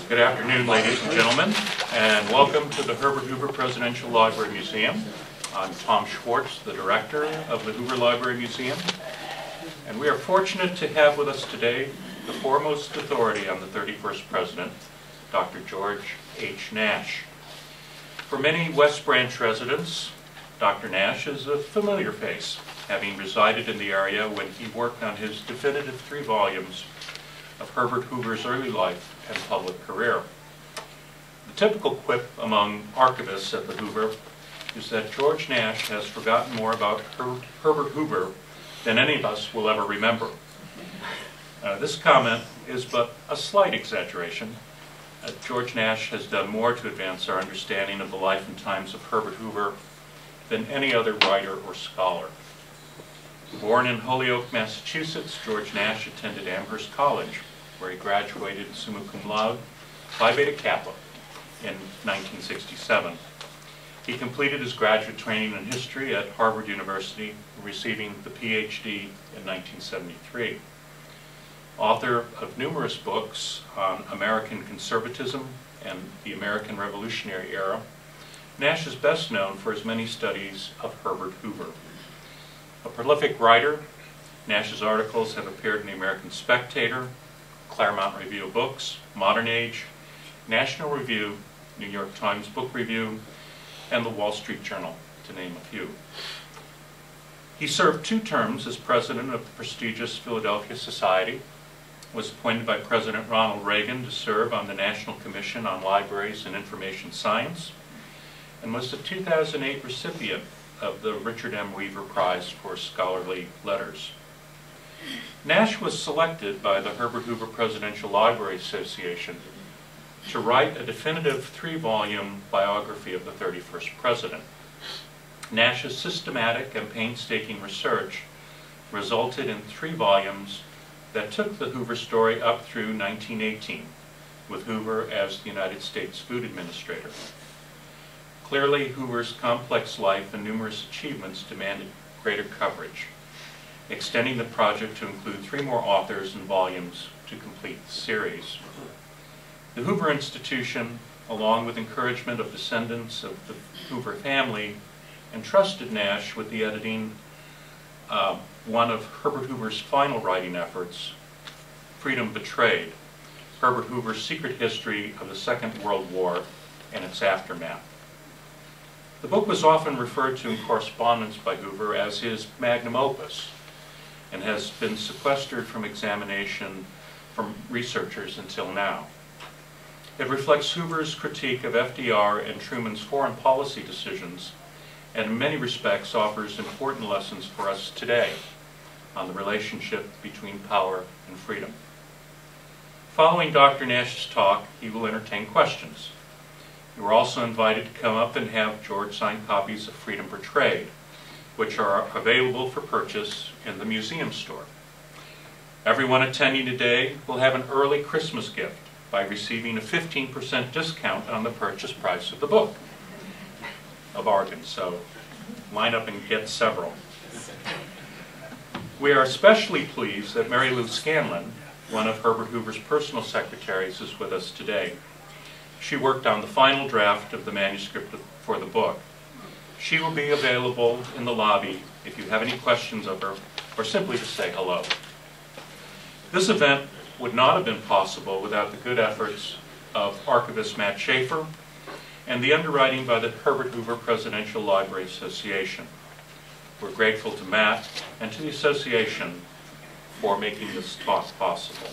Good afternoon, ladies and gentlemen, and welcome to the Herbert Hoover Presidential Library Museum. I'm Tom Schwartz, the director of the Hoover Library Museum, and we are fortunate to have with us today the foremost authority on the 31st President, Dr. George H. Nash. For many West Branch residents, Dr. Nash is a familiar face, having resided in the area when he worked on his definitive 3 volumes of Herbert Hoover's early life and public career. The typical quip among archivists at the Hoover is that George Nash has forgotten more about Herbert Hoover than any of us will ever remember. This comment is but a slight exaggeration. George Nash has done more to advance our understanding of the life and times of Herbert Hoover than any other writer or scholar. Born in Holyoke, Massachusetts, George Nash attended Amherst College, where he graduated summa cum laude, Phi Beta Kappa, in 1967. He completed his graduate training in history at Harvard University, receiving the PhD in 1973. Author of numerous books on American conservatism and the American Revolutionary era, Nash is best known for his many studies of Herbert Hoover. A prolific writer, Nash's articles have appeared in the American Spectator, Claremont Review of Books, Modern Age, National Review, New York Times Book Review, and the Wall Street Journal, to name a few. He served 2 terms as president of the prestigious Philadelphia Society, was appointed by President Ronald Reagan to serve on the National Commission on Libraries and Information Science, and was the 2008 recipient of the Richard M. Weaver Prize for Scholarly Letters. Nash was selected by the Herbert Hoover Presidential Library Association to write a definitive 3-volume biography of the 31st President. Nash's systematic and painstaking research resulted in 3 volumes that took the Hoover story up through 1918, with Hoover as the United States Food Administrator. Clearly, Hoover's complex life and numerous achievements demanded greater coverage, extending the project to include 3 more authors and volumes to complete the series. The Hoover Institution, along with encouragement of descendants of the Hoover family, entrusted Nash with the editing one of Herbert Hoover's final writing efforts, Freedom Betrayed, Herbert Hoover's secret history of the Second World War and its aftermath. The book was often referred to in correspondence by Hoover as his magnum opus, and has been sequestered from examination from researchers until now. It reflects Hoover's critique of FDR and Truman's foreign policy decisions, and in many respects offers important lessons for us today on the relationship between power and freedom. Following Dr. Nash's talk, he will entertain questions. You are also invited to come up and have George sign copies of Freedom Betrayed, which are available for purchase in the museum store. Everyone attending today will have an early Christmas gift by receiving a 15% discount on the purchase price of the book. A bargain, so line up and get several. We are especially pleased that Mary Lou Scanlon, one of Herbert Hoover's personal secretaries, is with us today. She worked on the final draft of the manuscript for the book. She will be available in the lobby if you have any questions of her, or simply to say hello. This event would not have been possible without the good efforts of archivist Matt Schaefer and the underwriting by the Herbert Hoover Presidential Library Association. We're grateful to Matt and to the association for making this talk possible.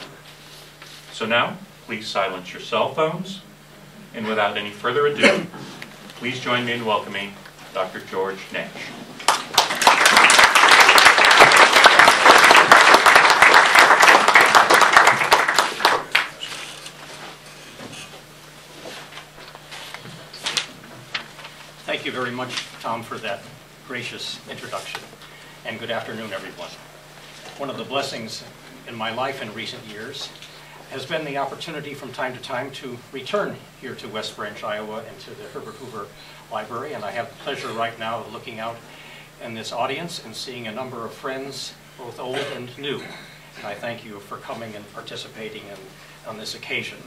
So now, please silence your cell phones, and without any further ado, please join me in welcoming Dr. George Nash. Thank you very much, Tom, for that gracious introduction, and good afternoon, everyone. One of the blessings in my life in recent years has been the opportunity from time to time to return here to West Branch, Iowa, and to the Herbert Hoover Library, and I have the pleasure right now of looking out in this audience and seeing a number of friends, both old and new. And I thank you for coming and participating on this occasion.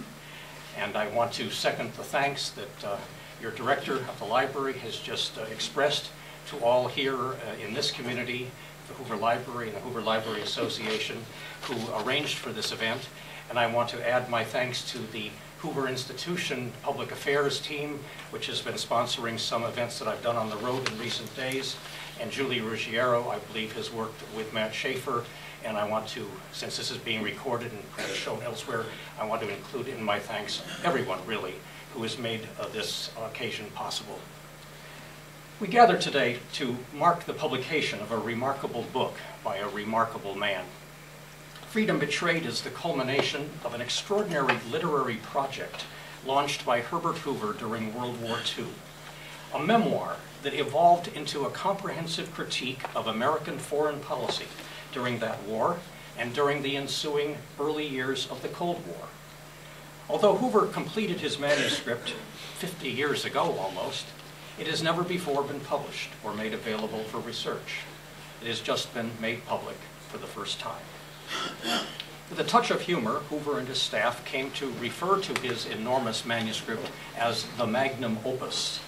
And I want to second the thanks that your director of the library has just expressed to all here in this community, the Hoover Library and the Hoover Library Association, who arranged for this event. And I want to add my thanks to the Hoover Institution Public Affairs team, which has been sponsoring some events that I've done on the road in recent days. And Julie Ruggiero, I believe, has worked with Matt Schaefer. And I want to, since this is being recorded and shown elsewhere, I want to include in my thanks everyone, really, who has made this occasion possible. We gather today to mark the publication of a remarkable book by a remarkable man. Freedom Betrayed is the culmination of an extraordinary literary project launched by Herbert Hoover during World War II, a memoir that evolved into a comprehensive critique of American foreign policy during that war and during the ensuing early years of the Cold War. Although Hoover completed his manuscript 50 years ago almost, it has never before been published or made available for research. It has just been made public for the first time. With a touch of humor, Hoover and his staff came to refer to his enormous manuscript as the magnum opus.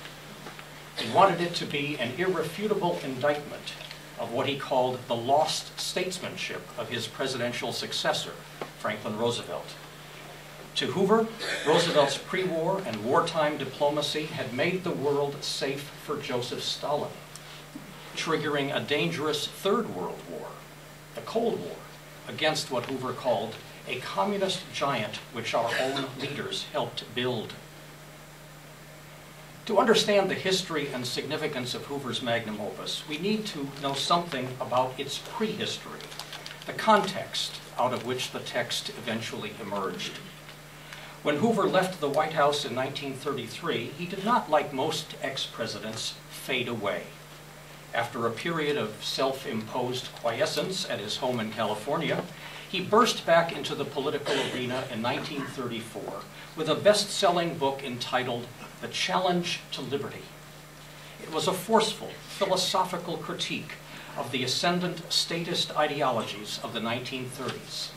He wanted it to be an irrefutable indictment of what he called the lost statesmanship of his presidential successor, Franklin Roosevelt. To Hoover, Roosevelt's pre-war and wartime diplomacy had made the world safe for Joseph Stalin, triggering a dangerous Third World War, the Cold War, against what Hoover called a communist giant which our own leaders helped build. To understand the history and significance of Hoover's magnum opus, we need to know something about its prehistory, the context out of which the text eventually emerged. When Hoover left the White House in 1933, he did not, like most ex-presidents, fade away. After a period of self-imposed quiescence at his home in California, he burst back into the political arena in 1934 with a best-selling book entitled The Challenge to Liberty. It was a forceful, philosophical critique of the ascendant statist ideologies of the 1930s: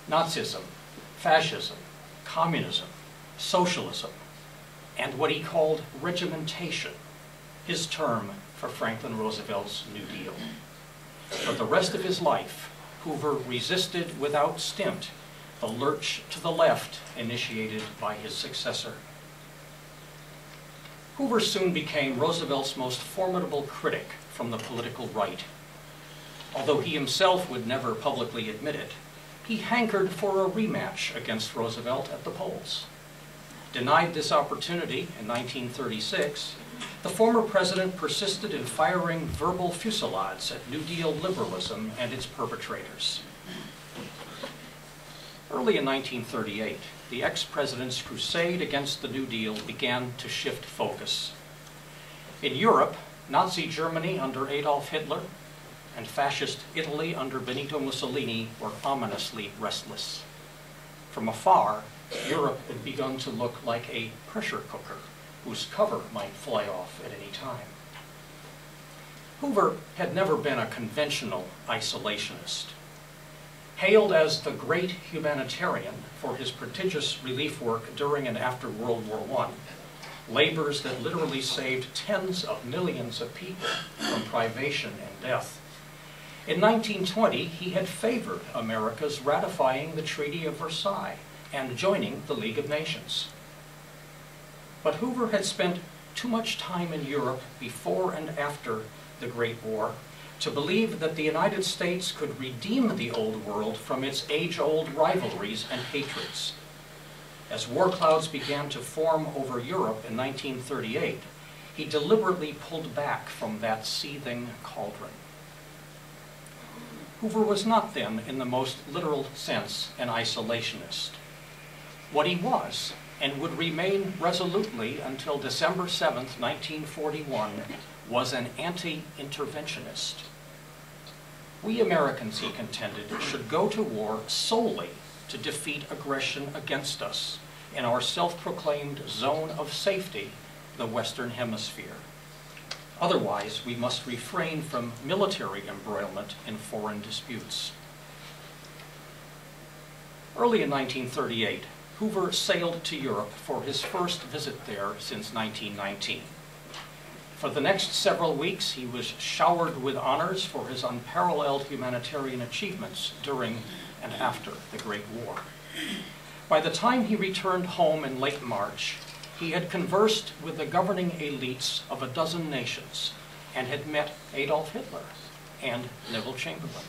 Nazism, fascism, communism, socialism, and what he called regimentation, his term for Franklin Roosevelt's New Deal. For the rest of his life, Hoover resisted without stint the lurch to the left initiated by his successor. Hoover soon became Roosevelt's most formidable critic from the political right. Although he himself would never publicly admit it, he hankered for a rematch against Roosevelt at the polls. Denied this opportunity in 1936, the former president persisted in firing verbal fusillades at New Deal liberalism and its perpetrators. Early in 1938, the ex-president's crusade against the New Deal began to shift focus. In Europe, Nazi Germany under Adolf Hitler and fascist Italy under Benito Mussolini were ominously restless. From afar, Europe had begun to look like a pressure cooker whose cover might fly off at any time. Hoover had never been a conventional isolationist. Hailed as the great humanitarian for his prodigious relief work during and after World War I, labors that literally saved tens of millions of people from privation and death, in 1920 he had favored America's ratifying the Treaty of Versailles and joining the League of Nations. But Hoover had spent too much time in Europe before and after the Great War to believe that the United States could redeem the old world from its age-old rivalries and hatreds. As war clouds began to form over Europe in 1938, he deliberately pulled back from that seething cauldron. Hoover was not then, in the most literal sense, an isolationist. What he was, and would remain resolutely until December 7, 1941, was an anti-interventionist. We Americans, he contended, should go to war solely to defeat aggression against us in our self-proclaimed zone of safety, the Western Hemisphere. Otherwise, we must refrain from military embroilment in foreign disputes. Early in 1938, Hoover sailed to Europe for his first visit there since 1919. For the next several weeks, he was showered with honors for his unparalleled humanitarian achievements during and after the Great War. By the time he returned home in late March, he had conversed with the governing elites of a dozen nations and had met Adolf Hitler and Neville Chamberlain.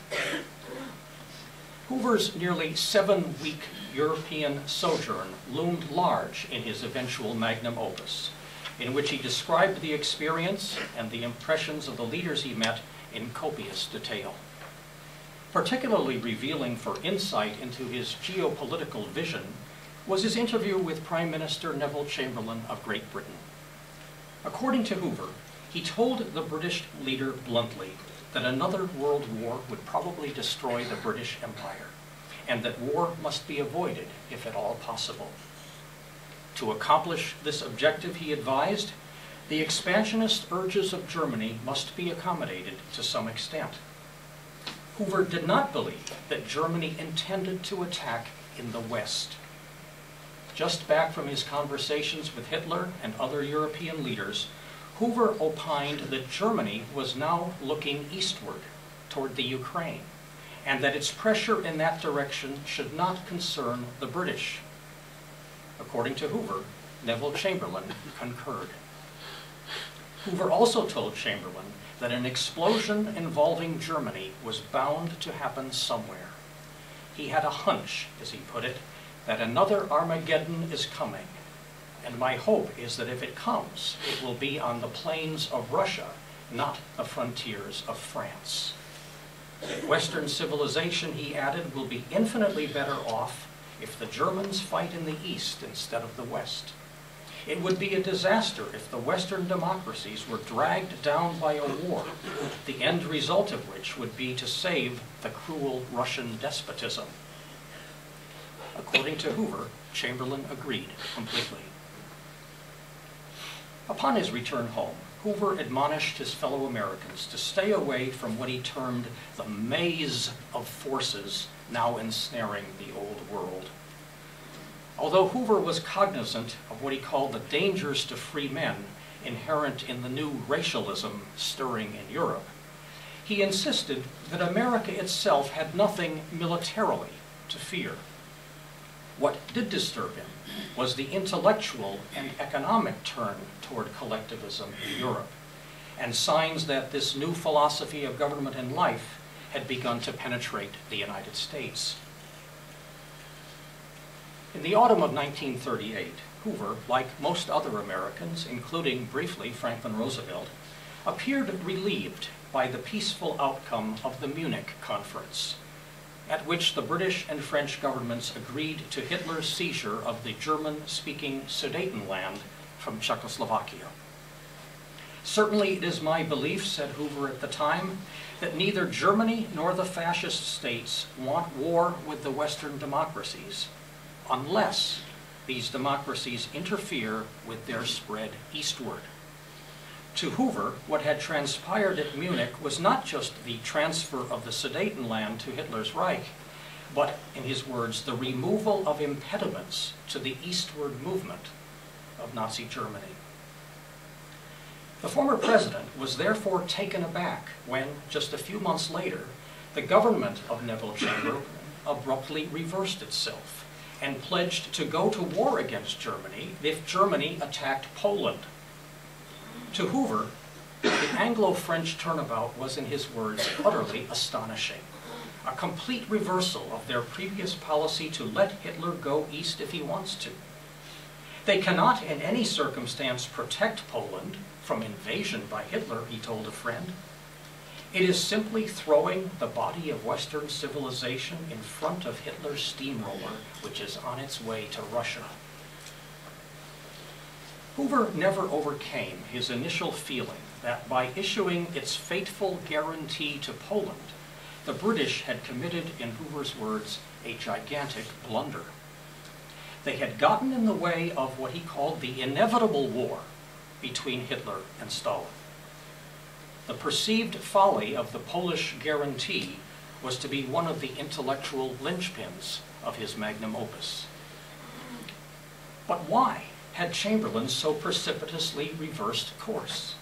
Hoover's nearly 7-week European sojourn loomed large in his eventual magnum opus, in which he described the experience and the impressions of the leaders he met in copious detail. Particularly revealing for insight into his geopolitical vision was his interview with Prime Minister Neville Chamberlain of Great Britain. According to Hoover, he told the British leader bluntly that another world war would probably destroy the British Empire, and that war must be avoided if at all possible. To accomplish this objective, he advised, the expansionist urges of Germany must be accommodated to some extent. Hoover did not believe that Germany intended to attack in the West. Just back from his conversations with Hitler and other European leaders, Hoover opined that Germany was now looking eastward toward the Ukraine, and that its pressure in that direction should not concern the British. According to Hoover, Neville Chamberlain concurred. Hoover also told Chamberlain that an explosion involving Germany was bound to happen somewhere. He had a hunch, as he put it, that another Armageddon is coming, and my hope is that if it comes, it will be on the plains of Russia, not the frontiers of France. Western civilization, he added, will be infinitely better off if the Germans fight in the East instead of the West. It would be a disaster if the Western democracies were dragged down by a war, the end result of which would be to save the cruel Russian despotism. According to Hoover, Chamberlain agreed completely. Upon his return home, Hoover admonished his fellow Americans to stay away from what he termed the maze of forces now ensnaring the old world. Although Hoover was cognizant of what he called the dangers to free men inherent in the new racialism stirring in Europe, he insisted that America itself had nothing militarily to fear. What did disturb him was the intellectual and economic turn toward collectivism in Europe, and signs that this new philosophy of government and life had begun to penetrate the United States. In the autumn of 1938, Hoover, like most other Americans, including briefly Franklin Roosevelt, appeared relieved by the peaceful outcome of the Munich Conference, at which the British and French governments agreed to Hitler's seizure of the German-speaking Sudetenland from Czechoslovakia. Certainly it is my belief, said Hoover at the time, that neither Germany nor the fascist states want war with the Western democracies, unless these democracies interfere with their spread eastward. To Hoover, what had transpired at Munich was not just the transfer of the Sudetenland to Hitler's Reich, but, in his words, the removal of impediments to the eastward movement of Nazi Germany. The former president was therefore taken aback when, just a few months later, the government of Neville Chamberlain abruptly reversed itself and pledged to go to war against Germany if Germany attacked Poland. To Hoover, the Anglo-French turnabout was, in his words, utterly astonishing. A complete reversal of their previous policy to let Hitler go east if he wants to. They cannot in any circumstance protect Poland from invasion by Hitler, he told a friend. It is simply throwing the body of Western civilization in front of Hitler's steamroller, which is on its way to Russia. Hoover never overcame his initial feeling that by issuing its fateful guarantee to Poland, the British had committed, in Hoover's words, a gigantic blunder. They had gotten in the way of what he called the inevitable war between Hitler and Stalin. The perceived folly of the Polish guarantee was to be one of the intellectual linchpins of his magnum opus. But why had Chamberlain so precipitously reversed course?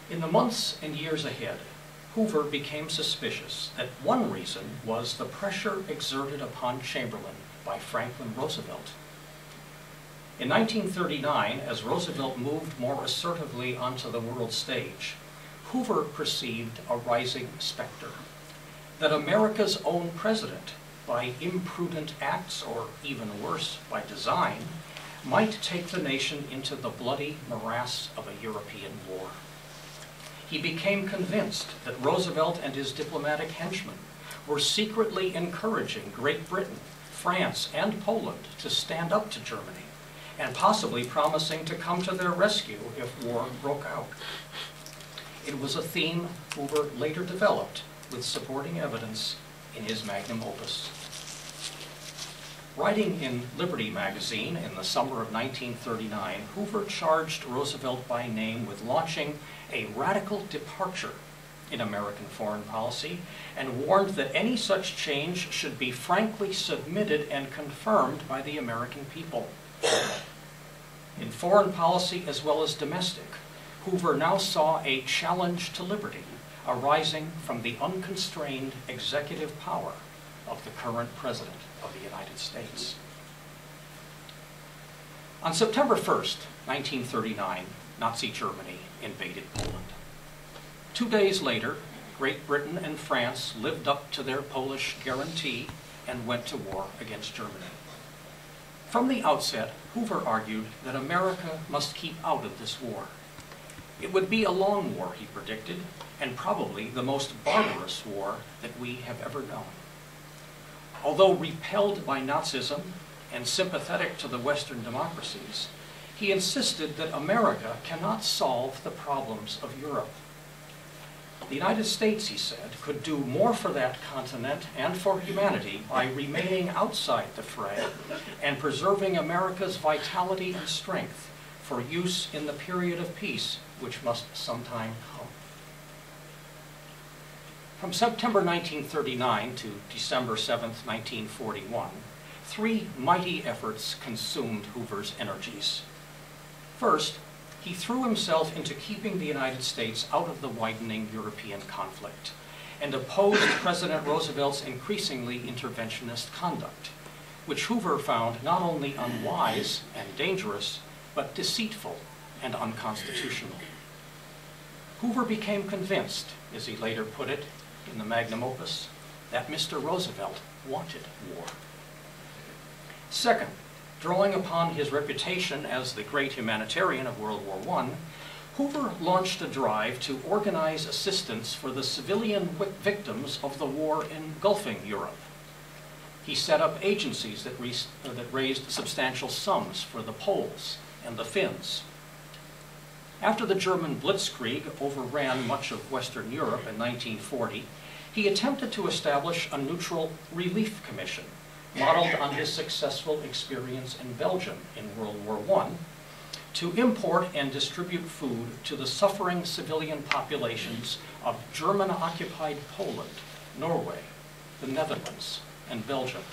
In the months and years ahead, Hoover became suspicious that one reason was the pressure exerted upon Chamberlain by Franklin Roosevelt. In 1939, as Roosevelt moved more assertively onto the world stage, Hoover perceived a rising specter, that America's own president, by imprudent acts or even worse, by design, might take the nation into the bloody morass of a European war. He became convinced that Roosevelt and his diplomatic henchmen were secretly encouraging Great Britain, France, and Poland to stand up to Germany, and possibly promising to come to their rescue if war broke out. It was a theme Hoover later developed with supporting evidence in his magnum opus. Writing in Liberty magazine in the summer of 1939, Hoover charged Roosevelt by name with launching a radical departure in American foreign policy and warned that any such change should be frankly submitted and confirmed by the American people. In foreign policy as well as domestic, Hoover now saw a challenge to liberty arising from the unconstrained executive power of the current President of the United States. On September 1st, 1939, Nazi Germany invaded Poland. 2 days later, Great Britain and France lived up to their Polish guarantee and went to war against Germany. From the outset, Hoover argued that America must keep out of this war. It would be a long war, he predicted, and probably the most barbarous war that we have ever known. Although repelled by Nazism and sympathetic to the Western democracies, he insisted that America cannot solve the problems of Europe. The United States, he said, could do more for that continent and for humanity by remaining outside the fray and preserving America's vitality and strength for use in the period of peace which must sometime come. From September 1939 to December 7, 1941, 3 mighty efforts consumed Hoover's energies. First, he threw himself into keeping the United States out of the widening European conflict and opposed President Roosevelt's increasingly interventionist conduct, which Hoover found not only unwise and dangerous, but deceitful and unconstitutional. Hoover became convinced, as he later put it in the magnum opus, that Mr. Roosevelt wanted war. Second, drawing upon his reputation as the great humanitarian of World War I, Hoover launched a drive to organize assistance for the civilian victims of the war engulfing Europe. He set up agencies that raised substantial sums for the Poles and the Finns. After the German Blitzkrieg overran much of Western Europe in 1940, he attempted to establish a neutral relief commission modeled on his successful experience in Belgium in World War I, to import and distribute food to the suffering civilian populations of German-occupied Poland, Norway, the Netherlands, and Belgium.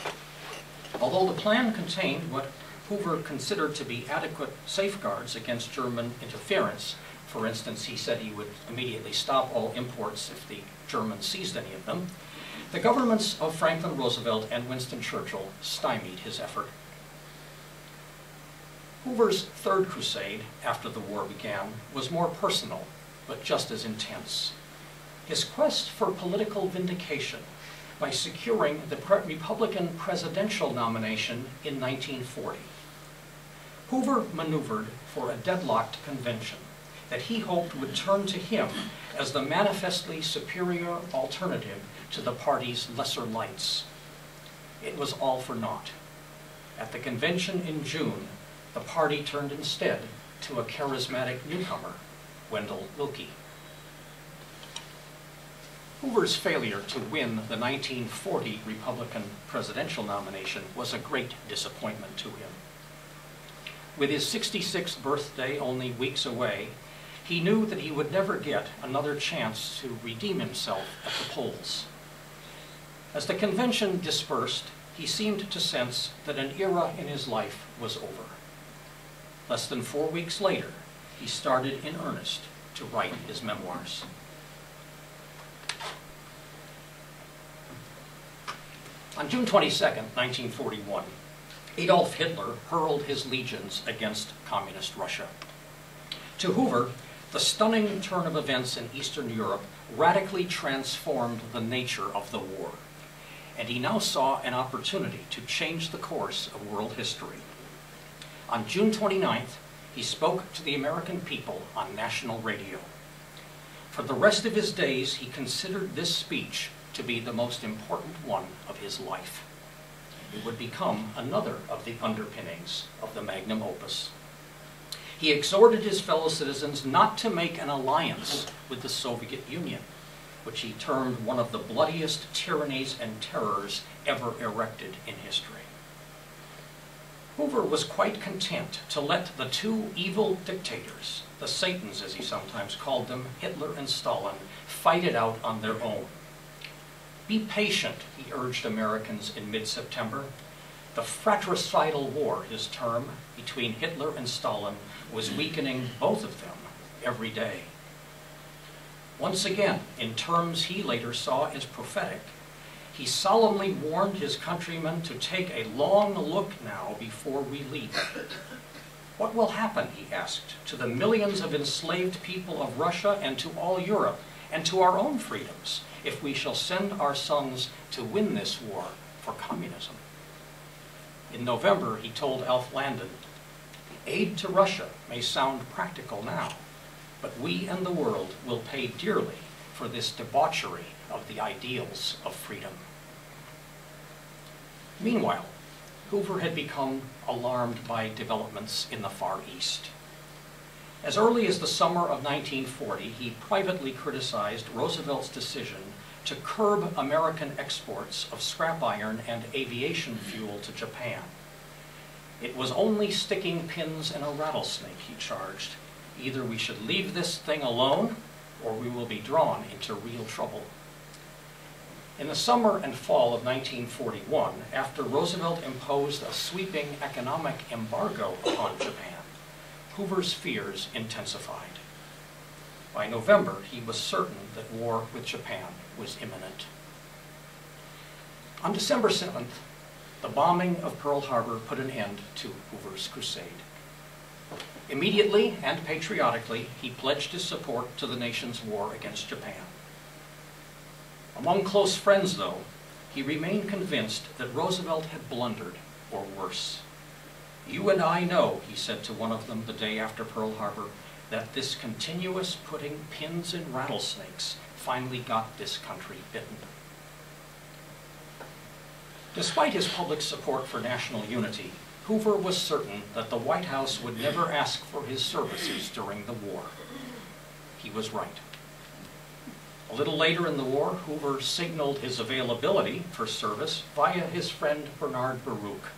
Although the plan contained what Hoover considered to be adequate safeguards against German interference, for instance, he said he would immediately stop all imports if the Germans seized any of them, the governments of Franklin Roosevelt and Winston Churchill stymied his effort. Hoover's third crusade after the war began was more personal, but just as intense. His quest for political vindication by securing the Republican presidential nomination in 1940. Hoover maneuvered for a deadlocked convention that he hoped would turn to him as the manifestly superior alternative to the party's lesser lights. It was all for naught. At the convention in June, the party turned instead to a charismatic newcomer, Wendell Willkie. Hoover's failure to win the 1940 Republican presidential nomination was a great disappointment to him. With his 66th birthday only weeks away, he knew that he would never get another chance to redeem himself at the polls. As the convention dispersed, he seemed to sense that an era in his life was over. Less than 4 weeks later, he started in earnest to write his memoirs. On June 22, 1941, Adolf Hitler hurled his legions against communist Russia. To Hoover, the stunning turn of events in Eastern Europe radically transformed the nature of the war, and he now saw an opportunity to change the course of world history. On June 29th, he spoke to the American people on national radio. For the rest of his days, he considered this speech to be the most important one of his life. It would become another of the underpinnings of the magnum opus. He exhorted his fellow citizens not to make an alliance with the Soviet Union, which he termed one of the bloodiest tyrannies and terrors ever erected in history. Hoover was quite content to let the two evil dictators, the Satans as he sometimes called them, Hitler and Stalin, fight it out on their own. Be patient, he urged Americans in mid-September. The fratricidal war, his term, between Hitler and Stalin was weakening both of them every day. Once again, in terms he later saw as prophetic, he solemnly warned his countrymen to take a long look now before we leave. What will happen, he asked, to the millions of enslaved people of Russia and to all Europe and to our own freedoms if we shall send our sons to win this war for communism? In November, he told Alf Landon, "Aid to Russia may sound practical now, but we and the world will pay dearly for this debauchery of the ideals of freedom." Meanwhile, Hoover had become alarmed by developments in the Far East. As early as the summer of 1940, he privately criticized Roosevelt's decision to curb American exports of scrap iron and aviation fuel to Japan. It was only sticking pins in a rattlesnake, he charged. Either we should leave this thing alone, or we will be drawn into real trouble. In the summer and fall of 1941, after Roosevelt imposed a sweeping economic embargo upon Japan, Hoover's fears intensified. By November, he was certain that war with Japan was imminent. On December 7th, the bombing of Pearl Harbor put an end to Hoover's crusade. Immediately and patriotically, he pledged his support to the nation's war against Japan. Among close friends, though, he remained convinced that Roosevelt had blundered, or worse. "You and I know," he said to one of them the day after Pearl Harbor, "that this continuous putting pins in rattlesnakes finally got this country bitten." Despite his public support for national unity, Hoover was certain that the White House would never ask for his services during the war. He was right. A little later in the war, Hoover signaled his availability for service via his friend Bernard Baruch.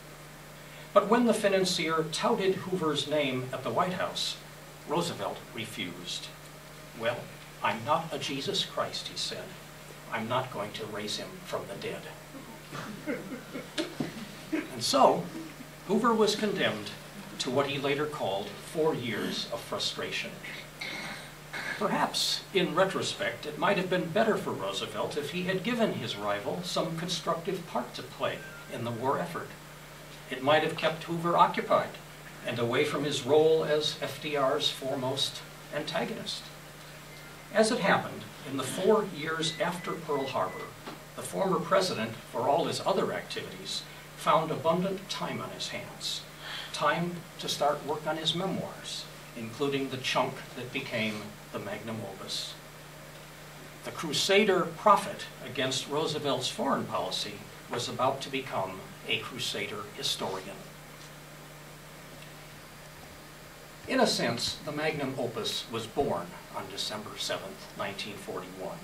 But when the financier touted Hoover's name at the White House, Roosevelt refused. "Well, I'm not a Jesus Christ," he said. "I'm not going to raise him from the dead." And so, Hoover was condemned to what he later called 4 years of frustration. Perhaps, in retrospect, it might have been better for Roosevelt if he had given his rival some constructive part to play in the war effort. It might have kept Hoover occupied and away from his role as FDR's foremost antagonist. As it happened, in the 4 years after Pearl Harbor, the former president, for all his other activities, found abundant time on his hands. Time to start work on his memoirs, including the chunk that became the magnum opus. The crusader prophet against Roosevelt's foreign policy was about to become a crusader historian. In a sense, the magnum opus was born on December 7th, 1941.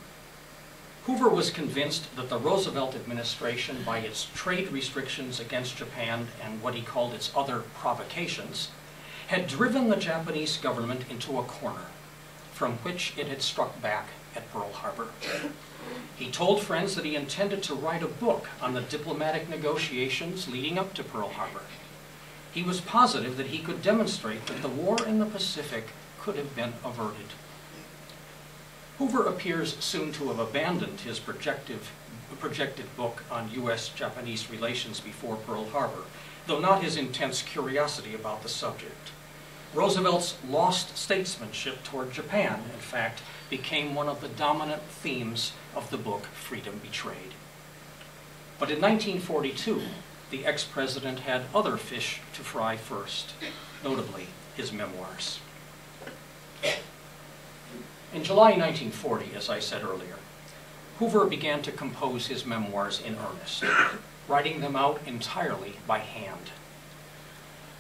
Hoover was convinced that the Roosevelt administration, by its trade restrictions against Japan and what he called its other provocations, had driven the Japanese government into a corner from which it had struck back at Pearl Harbor. He told friends that he intended to write a book on the diplomatic negotiations leading up to Pearl Harbor. He was positive that he could demonstrate that the war in the Pacific could have been averted. Hoover appears soon to have abandoned his projected book on U.S.-Japanese relations before Pearl Harbor, though not his intense curiosity about the subject. Roosevelt's lost statesmanship toward Japan, in fact, became one of the dominant themes of the book Freedom Betrayed. But in 1942, the ex-president had other fish to fry first, notably his memoirs. In July 1940, as I said earlier, Hoover began to compose his memoirs in earnest, writing them out entirely by hand.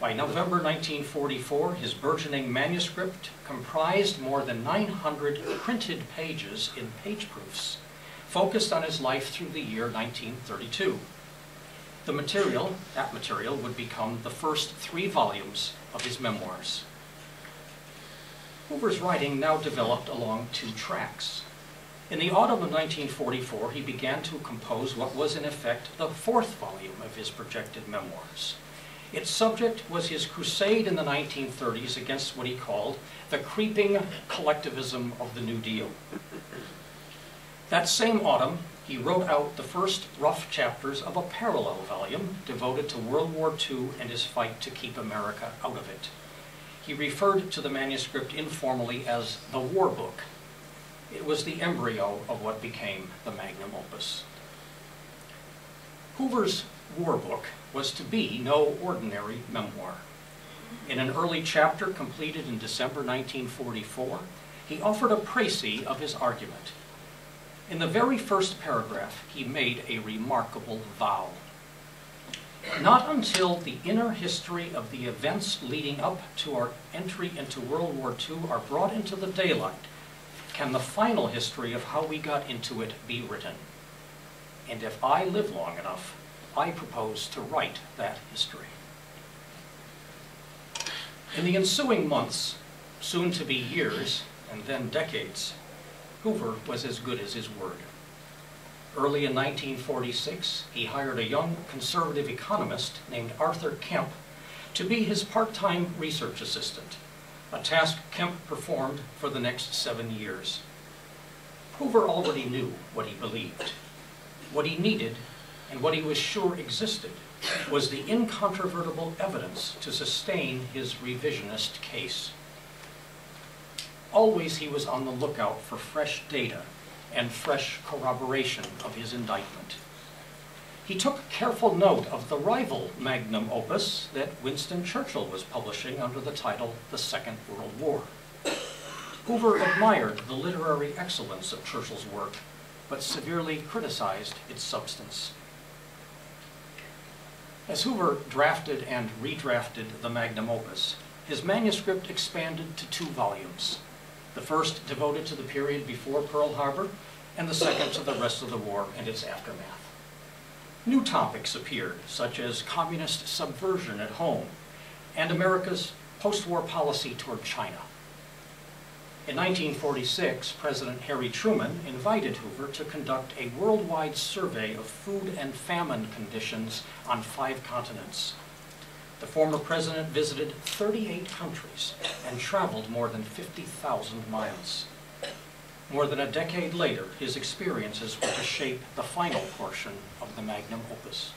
By November 1944, his burgeoning manuscript comprised more than 900 printed pages in page proofs, focused on his life through the year 1932. That material would become the first 3 volumes of his memoirs. Hoover's writing now developed along 2 tracks. In the autumn of 1944, he began to compose what was in effect the 4th volume of his projected memoirs. Its subject was his crusade in the 1930s against what he called the creeping collectivism of the New Deal. That same autumn, he wrote out the first rough chapters of a parallel volume devoted to World War II and his fight to keep America out of it. He referred to the manuscript informally as the War Book. It was the embryo of what became the magnum opus. Hoover's War Book was to be no ordinary memoir. In an early chapter completed in December 1944, he offered a précis of his argument. In the very first paragraph, he made a remarkable vow. Not until the inner history of the events leading up to our entry into World War II are brought into the daylight can the final history of how we got into it be written. And if I live long enough, I propose to write that history. In the ensuing months, soon to be years, and then decades, Hoover was as good as his word. Early in 1946, he hired a young conservative economist named Arthur Kemp to be his part-time research assistant, a task Kemp performed for the next 7 years. Hoover already knew what he believed. What he needed, and what he was sure existed, was the incontrovertible evidence to sustain his revisionist case. Always he was on the lookout for fresh data and fresh corroboration of his indictment. He took careful note of the rival magnum opus that Winston Churchill was publishing under the title The Second World War. Hoover admired the literary excellence of Churchill's work, but severely criticized its substance. As Hoover drafted and redrafted the magnum opus, his manuscript expanded to 2 volumes, the first devoted to the period before Pearl Harbor, and the second to the rest of the war and its aftermath. New topics appeared, such as communist subversion at home and America's post-war policy toward China. In 1946, President Harry Truman invited Hoover to conduct a worldwide survey of food and famine conditions on 5 continents. The former president visited 38 countries and traveled more than 50,000 miles. More than a decade later, his experiences were to shape the final portion of the magnum opus.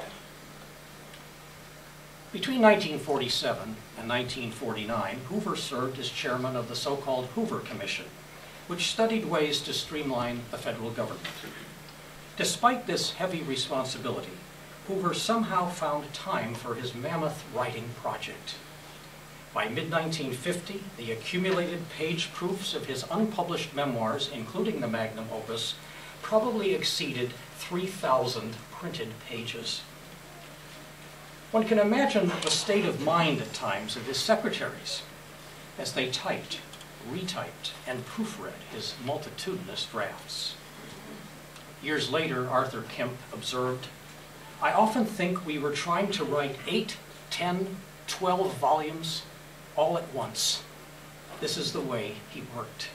Between 1947 and 1949, Hoover served as chairman of the so-called Hoover Commission, which studied ways to streamline the federal government. Despite this heavy responsibility, Hoover somehow found time for his mammoth writing project. By mid-1950, the accumulated page proofs of his unpublished memoirs, including the magnum opus, probably exceeded 3,000 printed pages. One can imagine the state of mind at times of his secretaries as they typed, retyped, and proofread his multitudinous drafts. Years later, Arthur Kemp observed, "I often think we were trying to write 8, 10, 12 volumes all at once. This is the way he worked."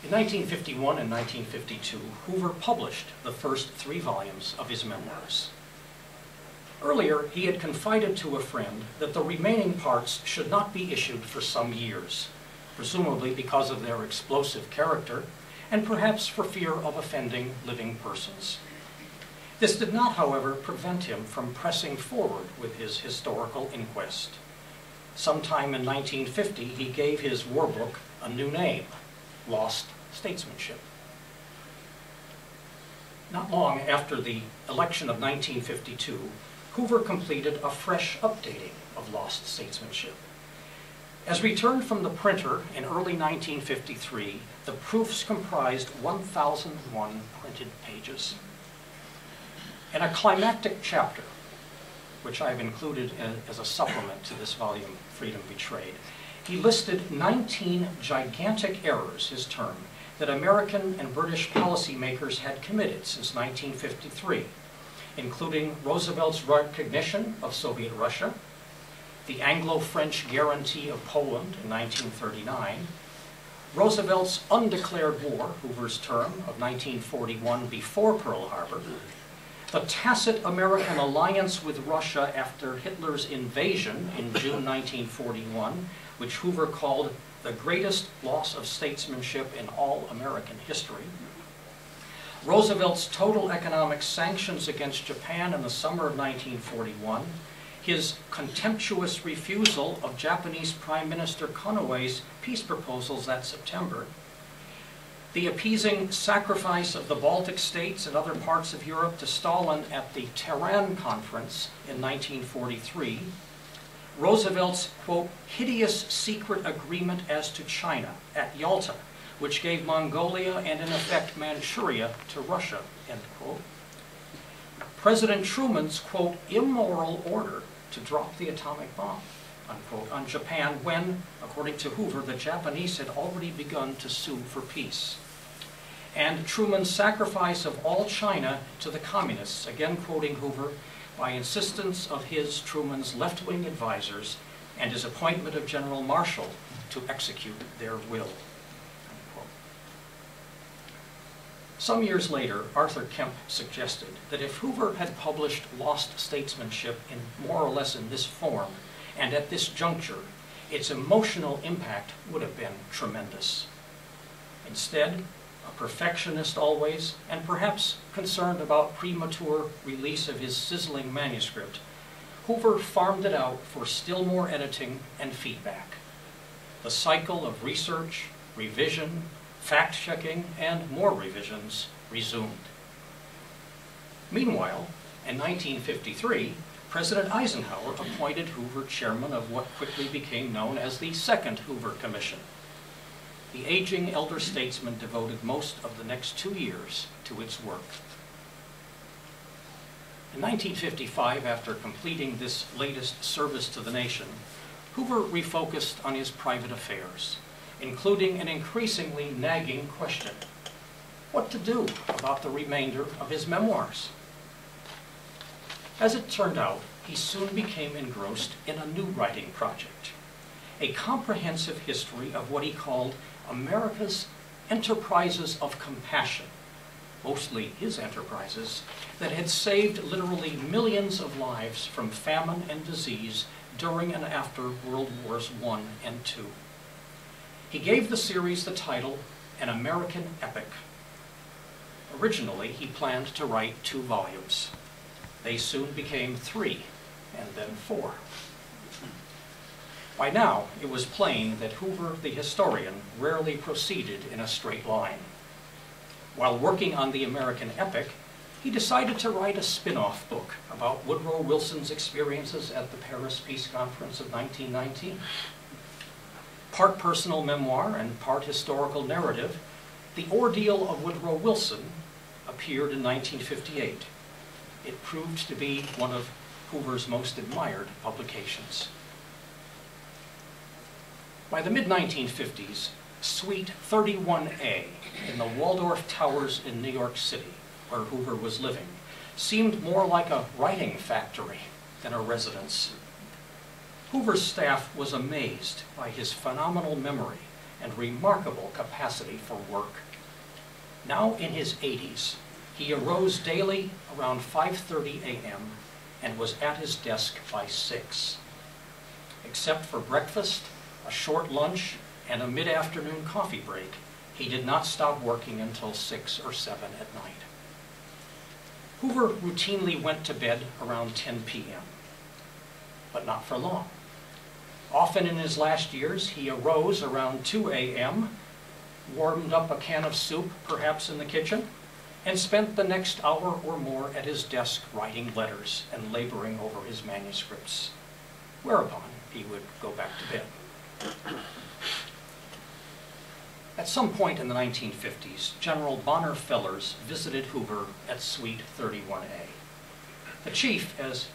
In 1951 and 1952, Hoover published the first 3 volumes of his memoirs. Earlier, he had confided to a friend that the remaining parts should not be issued for some years, presumably because of their explosive character, and perhaps for fear of offending living persons. This did not, however, prevent him from pressing forward with his historical inquest. Sometime in 1950, he gave his war book a new name, Lost Statesmanship. Not long after the election of 1952, Hoover completed a fresh updating of Lost Statesmanship. As returned from the printer in early 1953, the proofs comprised 1,001 printed pages. In a climactic chapter, which I've included as a supplement to this volume, Freedom Betrayed, he listed 19 gigantic errors, his term, that American and British policymakers had committed since 1953, including Roosevelt's recognition of Soviet Russia, the Anglo-French guarantee of Poland in 1939, Roosevelt's undeclared war, Hoover's term, of 1941 before Pearl Harbor, the tacit American alliance with Russia after Hitler's invasion in June 1941, which Hoover called the greatest loss of statesmanship in all American history, Roosevelt's total economic sanctions against Japan in the summer of 1941, his contemptuous refusal of Japanese Prime Minister Konoway's peace proposals that September, the appeasing sacrifice of the Baltic states and other parts of Europe to Stalin at the Tehran Conference in 1943, Roosevelt's, quote, hideous secret agreement as to China at Yalta, which gave Mongolia and in effect Manchuria to Russia, end quote. President Truman's, quote, immoral order to drop the atomic bomb, unquote, on Japan when, according to Hoover, the Japanese had already begun to sue for peace. And Truman's sacrifice of all China to the communists, again quoting Hoover, by insistence of Truman's left-wing advisors and his appointment of General Marshall to execute their will. Unquote. Some years later, Arthur Kemp suggested that if Hoover had published Lost Statesmanship in more or less in this form and at this juncture, its emotional impact would have been tremendous. Instead, a perfectionist always, and perhaps concerned about premature release of his sizzling manuscript, Hoover farmed it out for still more editing and feedback. The cycle of research, revision, fact-checking, and more revisions resumed. Meanwhile, in 1953, President Eisenhower appointed Hoover chairman of what quickly became known as the Second Hoover Commission. The aging elder statesman devoted most of the next 2 years to its work. In 1955, after completing this latest service to the nation, Hoover refocused on his private affairs, including an increasingly nagging question: what to do about the remainder of his memoirs? As it turned out, he soon became engrossed in a new writing project, a comprehensive history of what he called America's enterprises of compassion, mostly his enterprises, that had saved literally millions of lives from famine and disease during and after World Wars I and II. He gave the series the title, An American Epic. Originally, he planned to write 2 volumes. They soon became 3, and then 4. By now, it was plain that Hoover, the historian, rarely proceeded in a straight line. While working on the American epic, he decided to write a spin-off book about Woodrow Wilson's experiences at the Paris Peace Conference of 1919. Part personal memoir and part historical narrative, The Ordeal of Woodrow Wilson appeared in 1958. It proved to be one of Hoover's most admired publications. By the mid-1950s, Suite 31A in the Waldorf Towers in New York City, where Hoover was living, seemed more like a writing factory than a residence. Hoover's staff was amazed by his phenomenal memory and remarkable capacity for work. Now in his 80s, he arose daily around 5:30 a.m. and was at his desk by 6. Except for breakfast, a short lunch, and a mid-afternoon coffee break, he did not stop working until 6 or 7 at night. Hoover routinely went to bed around 10 p.m., but not for long. Often in his last years, he arose around 2 a.m., warmed up a can of soup, perhaps in the kitchen, and spent the next hour or more at his desk writing letters and laboring over his manuscripts, whereupon he would go back to bed. At some point in the 1950s, General Bonner Fellers visited Hoover at Suite 31A. The chief, as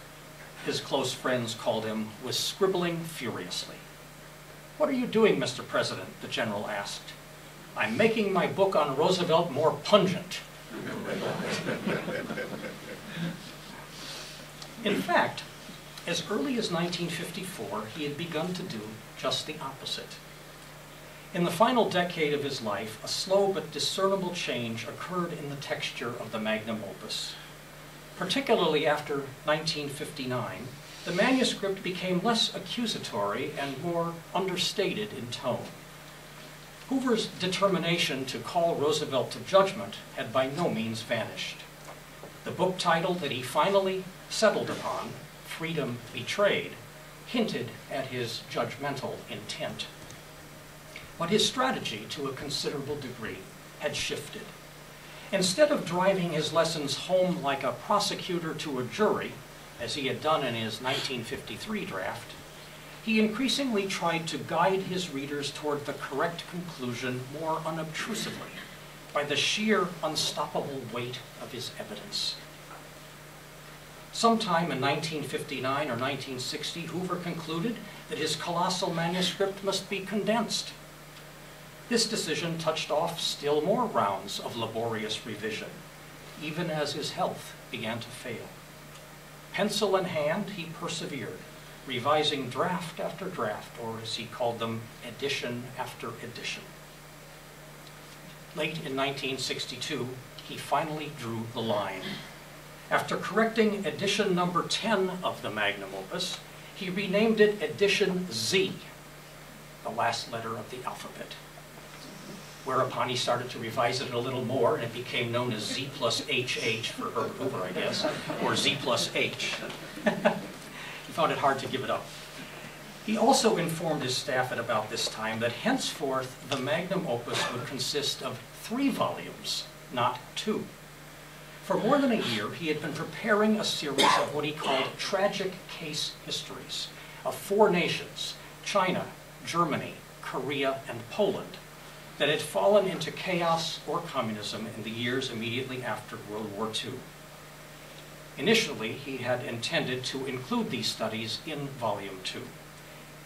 his close friends called him, was scribbling furiously. "What are you doing, Mr. President?" the general asked. "I'm making my book on Roosevelt more pungent." In fact, as early as 1954, he had begun to do just the opposite. In the final decade of his life, a slow but discernible change occurred in the texture of the magnum opus. Particularly after 1959, the manuscript became less accusatory and more understated in tone. Hoover's determination to call Roosevelt to judgment had by no means vanished. The book title that he finally settled upon, Freedom Betrayed, hinted at his judgmental intent. But his strategy, to a considerable degree, had shifted. Instead of driving his lessons home like a prosecutor to a jury, as he had done in his 1953 draft, he increasingly tried to guide his readers toward the correct conclusion more unobtrusively, by the sheer, unstoppable weight of his evidence. Sometime in 1959 or 1960, Hoover concluded that his colossal manuscript must be condensed. This decision touched off still more rounds of laborious revision, even as his health began to fail. Pencil in hand, he persevered, revising draft after draft, or as he called them, edition after edition. Late in 1962, he finally drew the line. After correcting edition number 10 of the magnum opus, he renamed it Edition Z, the last letter of the alphabet. Whereupon he started to revise it a little more, and it became known as Z plus HH for Herbert Hoover, I guess, or Z plus H. He found it hard to give it up. He also informed his staff at about this time that henceforth the magnum opus would consist of 3 volumes, not 2. For more than a year, he had been preparing a series of what he called tragic case histories of 4 nations, China, Germany, Korea, and Poland, that had fallen into chaos or communism in the years immediately after World War II. Initially, he had intended to include these studies in Volume 2.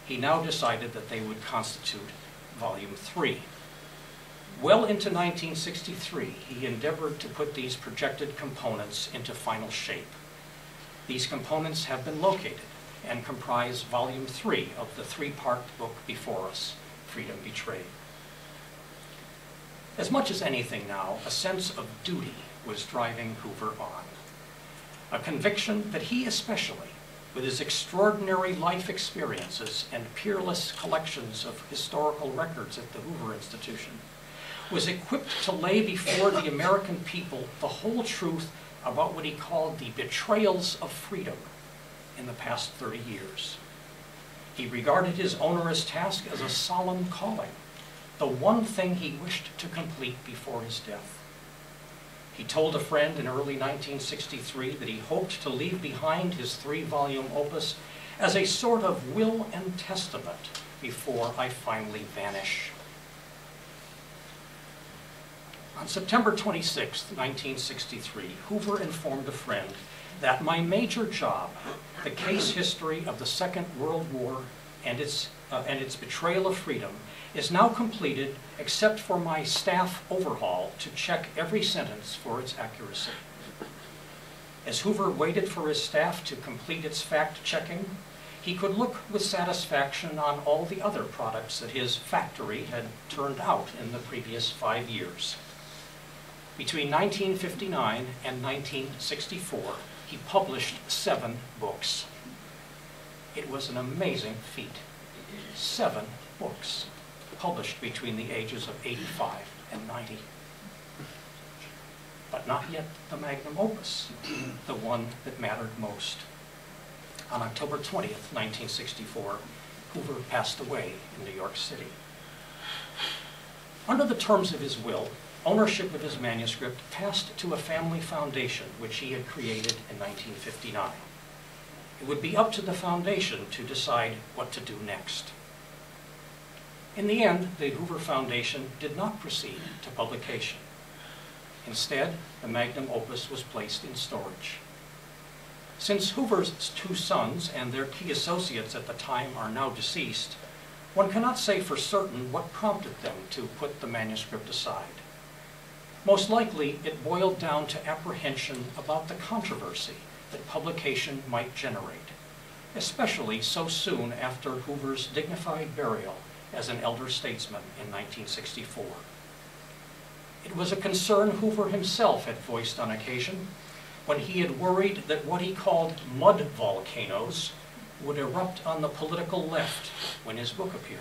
He now decided that they would constitute Volume 3. Well into 1963, he endeavored to put these projected components into final shape. These components have been located and comprise Volume 3 of the 3-part book before us, Freedom Betrayed. As much as anything now, a sense of duty was driving Hoover on. A conviction that he especially, with his extraordinary life experiences and peerless collections of historical records at the Hoover Institution, was equipped to lay before the American people the whole truth about what he called the betrayals of freedom in the past 30 years. He regarded his onerous task as a solemn calling, the one thing he wished to complete before his death. He told a friend in early 1963 that he hoped to leave behind his 3-volume opus as a sort of will and testament before I finally vanish. On September 26, 1963, Hoover informed a friend that my major job, the case history of the Second World War and its betrayal of freedom, is now completed except for my staff overhaul to check every sentence for its accuracy. As Hoover waited for his staff to complete its fact-checking, he could look with satisfaction on all the other products that his factory had turned out in the previous 5 years. Between 1959 and 1964, he published 7 books. It was an amazing feat. 7 books published between the ages of 85 and 90. But not yet the magnum opus, the one that mattered most. On October 20th, 1964, Hoover passed away in New York City. Under the terms of his will, ownership of his manuscript passed to a family foundation which he had created in 1959. It would be up to the foundation to decide what to do next. In the end, the Hoover Foundation did not proceed to publication. Instead, the magnum opus was placed in storage. Since Hoover's 2 sons and their key associates at the time are now deceased, one cannot say for certain what prompted them to put the manuscript aside. Most likely, it boiled down to apprehension about the controversy that publication might generate, especially so soon after Hoover's dignified burial as an elder statesman in 1964. It was a concern Hoover himself had voiced on occasion when he had worried that what he called mud volcanoes would erupt on the political left when his book appeared.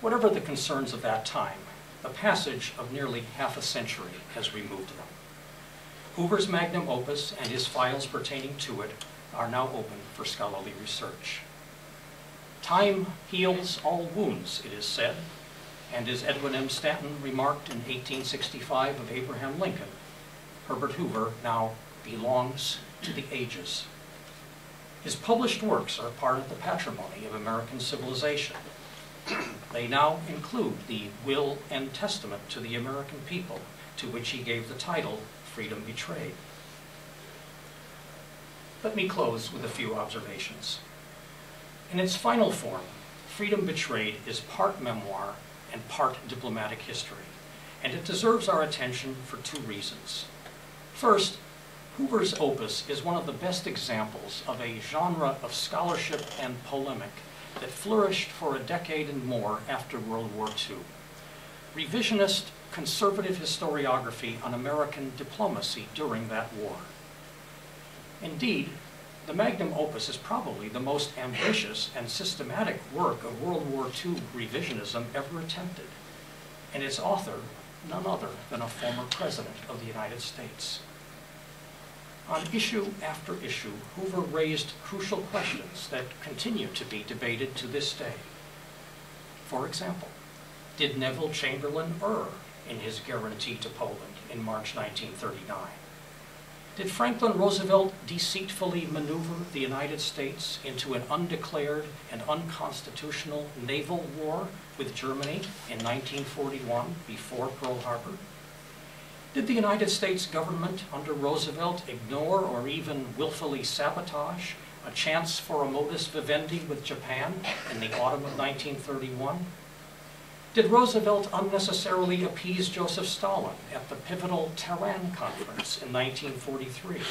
Whatever the concerns of that time, the passage of nearly half a century has removed them. Hoover's magnum opus and his files pertaining to it are now open for scholarly research. Time heals all wounds, it is said, and as Edwin M. Stanton remarked in 1865 of Abraham Lincoln, Herbert Hoover now belongs to the ages. His published works are part of the patrimony of American civilization. They now include the Will and Testament to the American people, to which he gave the title, Freedom Betrayed. Let me close with a few observations. In its final form, Freedom Betrayed is part memoir and part diplomatic history, and it deserves our attention for 2 reasons. First, Hoover's opus is one of the best examples of a genre of scholarship and polemic that flourished for a decade and more after World War II. Revisionist, conservative historiography on American diplomacy during that war. Indeed, the magnum opus is probably the most ambitious and systematic work of World War II revisionism ever attempted, and its author, none other than a former president of the United States. On issue after issue, Hoover raised crucial questions that continue to be debated to this day. For example, did Neville Chamberlain err in his guarantee to Poland in March 1939? Did Franklin Roosevelt deceitfully maneuver the United States into an undeclared and unconstitutional naval war with Germany in 1941 before Pearl Harbor? Did the United States government under Roosevelt ignore or even willfully sabotage a chance for a modus vivendi with Japan in the autumn of 1931? Did Roosevelt unnecessarily appease Joseph Stalin at the pivotal Tehran Conference in 1943?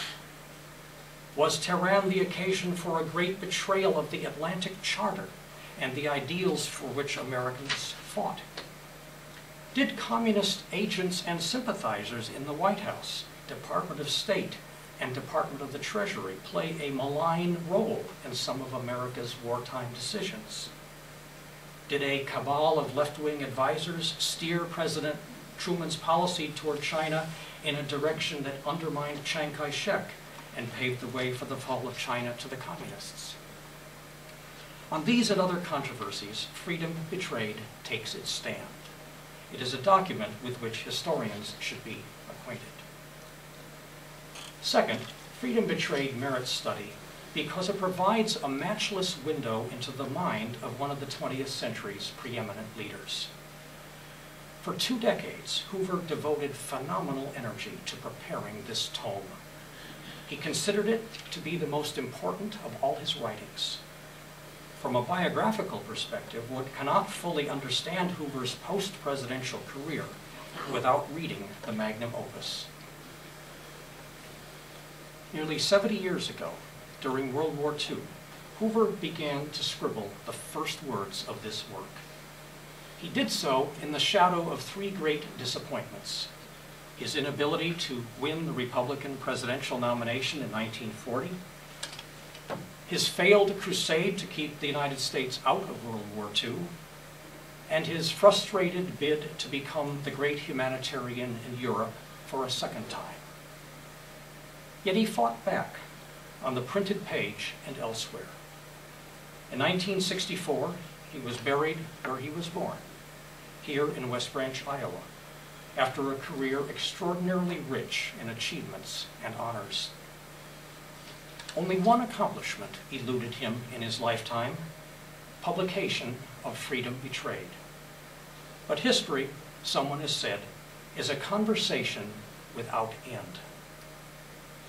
Was Tehran the occasion for a great betrayal of the Atlantic Charter and the ideals for which Americans fought? Did communist agents and sympathizers in the White House, Department of State, and Department of the Treasury play a malign role in some of America's wartime decisions? Did a cabal of left-wing advisors steer President Truman's policy toward China in a direction that undermined Chiang Kai-shek and paved the way for the fall of China to the communists? On these and other controversies, Freedom Betrayed takes its stand. It is a document with which historians should be acquainted. Second, Freedom Betrayed merits study because it provides a matchless window into the mind of one of the 20th century's preeminent leaders. For 2 decades, Hoover devoted phenomenal energy to preparing this tome. He considered it to be the most important of all his writings. From a biographical perspective, one cannot fully understand Hoover's post-presidential career without reading the magnum opus. Nearly 70 years ago, during World War II, Hoover began to scribble the first words of this work. He did so in the shadow of three great disappointments: his inability to win the Republican presidential nomination in 1940, his failed crusade to keep the United States out of World War II, and his frustrated bid to become the great humanitarian in Europe for a second time. Yet he fought back on the printed page and elsewhere. In 1964, he was buried where he was born, here in West Branch, Iowa, after a career extraordinarily rich in achievements and honors. Only one accomplishment eluded him in his lifetime: publication of Freedom Betrayed. But history, someone has said, is a conversation without end.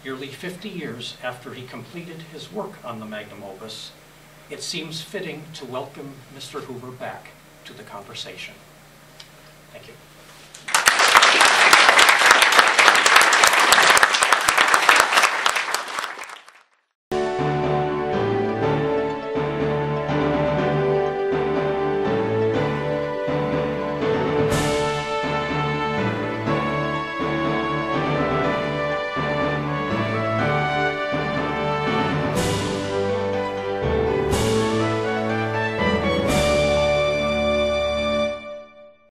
Nearly 50 years after he completed his work on the magnum opus, it seems fitting to welcome Mr. Hoover back to the conversation. Thank you.